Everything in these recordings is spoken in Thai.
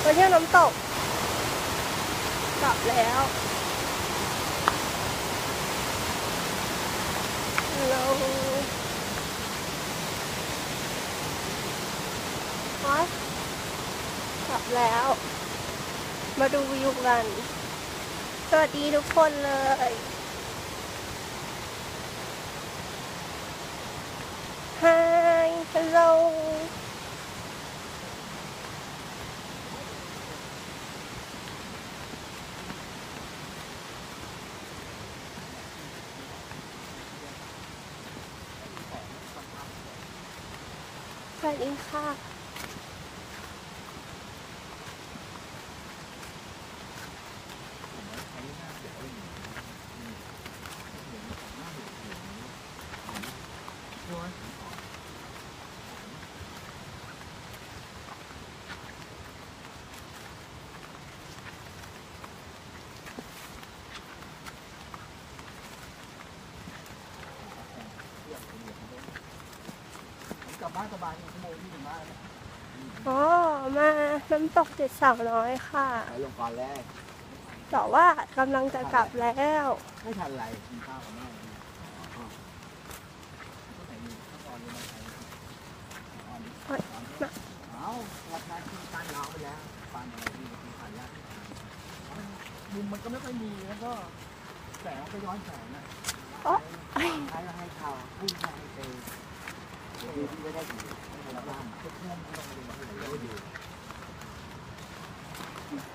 มาเที่ยวน้ำตกกลับแล้วเรากลับแล้ว มาดูวิวกัน สวัสดีทุกคนเลย Hi hello สวัสดีค่ะกลับบ้านสบายชั่วโมงที่ถึงบ้านแล้ว อ๋อมาน้ำตก7 สาวน้อยค่ะ ไปลงก่อนเลย แต่ว่ากำลังจะกลับแล้ว ไม่ทันไรกินข้าวกับแม่ก็ไหนมีข้าวตอนนี้มาใช้เอารับงานกินปานยาวไปแล้วปานอะไรที่กินปานยากมุมมันก็ไม่ค่อยมีแล้วก็แสงก็ย้อนแสงนะให้ข่าวพุ่งให้ไปดูที่ไม่ได้ดีให้เราล่ามทุกเรื่องต้องดูมาให้เราดู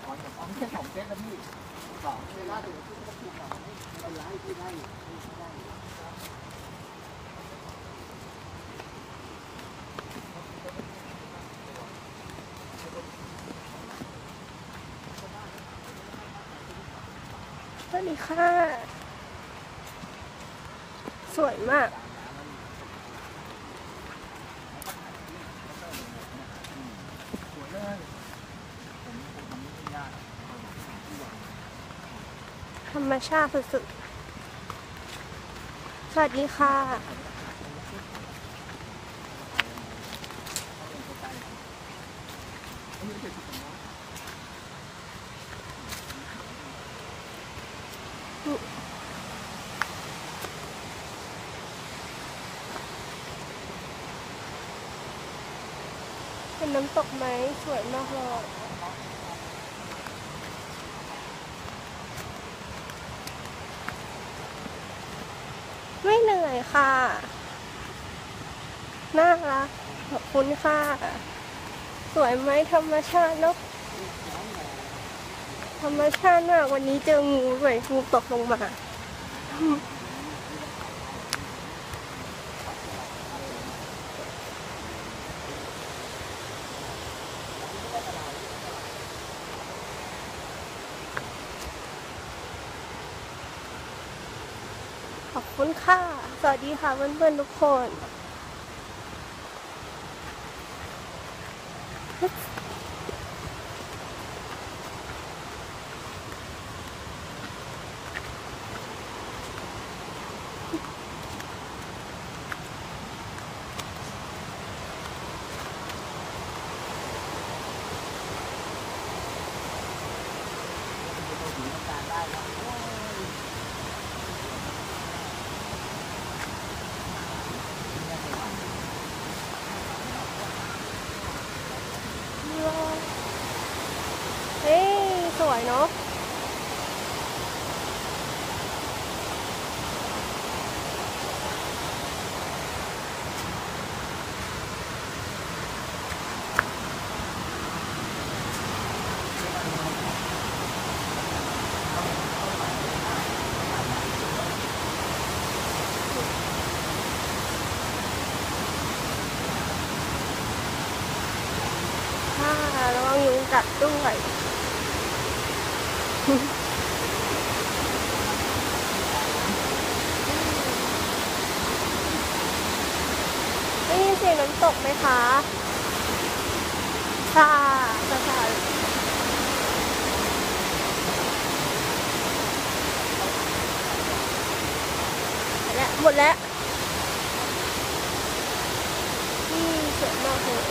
อ๋อไม่ใช่2 เซตนะพี่2เวลาถึงที่ต้องถูกหน่อยไม่เป็นไรที่ได้สวัสดีค่ะ สวยมาก สวยเลยผมทำไม่ยากธรรมชาติสุดๆ สวัสดีค่ะ เป็นน้ำตกไหมสวยมากเลยไม่เหนื่อยค่ะ น่ารักขอบคุณค่ะ สวยไหมธรรมชาติเนอะธรรมชาติมากวันนี้เจองูด้วยงูตกลงมาขอบคุณค่ะ สวัสดีค่ะเพื่อนๆทุกคนเฮ้ยสวยเนาะค่ะระวังยุงกัดด้วยได้ยินเสียงน้ำตกไหมคะค่ะค่ะหมดแล้วสวยมากเลย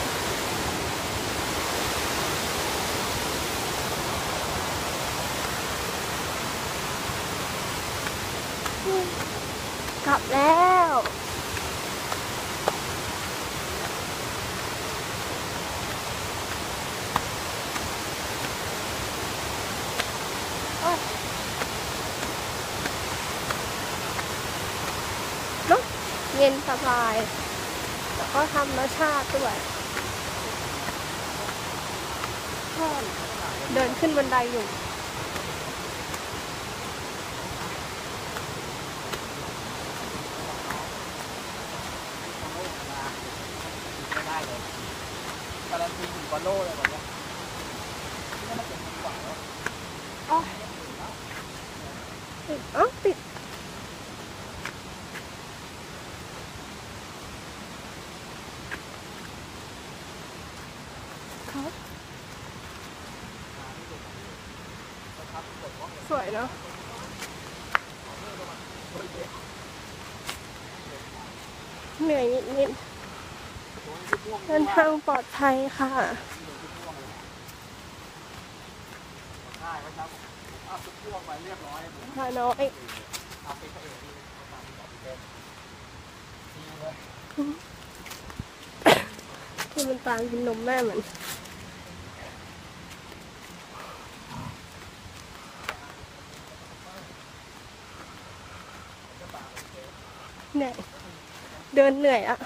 กลับแล้วโอ๊ยเนอะเย็นสบาย แล้วก็ธรรมชาติด้วยเดินขึ้นบันไดอยู่ ไม่ได้เลยการันตีถึงบอลโล่เลยแบบนี้นี่มันเป็นกว่าแล้ว อ๋อติดอ๋อติดครับสวยเนาะเหนื่อยนิดๆเดินทางปลอดภัยค่ะ ใช่ครับเอาทุกพวกไปเรียบร้อยผม พาน้อย เอาไปเองดีเลย ที่มันตามกินนมแม่เหมือนเหนื่อยเดินเหนื่อยอะ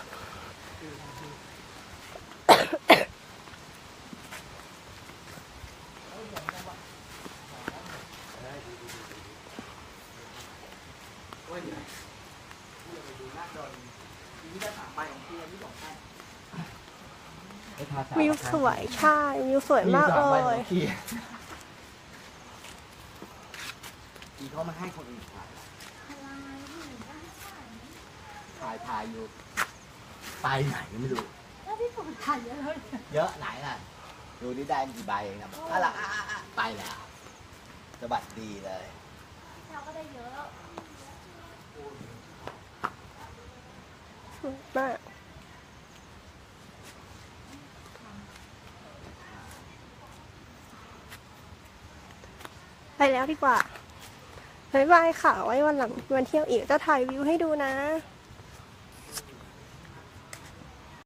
โอ้ยเหนื่อยไปดูหน้าโดนนี่ได้3 ใบของพี่นี่2 แต้ม วิวสวยใช่วิวสวยมากเลย อีเขามาให้คนอื่นถ่ายอยู่ไปไหนไม่รู้ แล้วพี่ผมถ่ายเยอะเลย เยอะไหนล่ะดูนี่ได้กี่ใบเองนะอะไรไปแล้วสะบัดดีเลย เราก็ได้เยอะ สวยมากไปแล้วดีกว่าบ๊ายบายค่ะ ไว้วันหลังวันเที่ยวอีกจะถ่ายวิวให้ดูนะ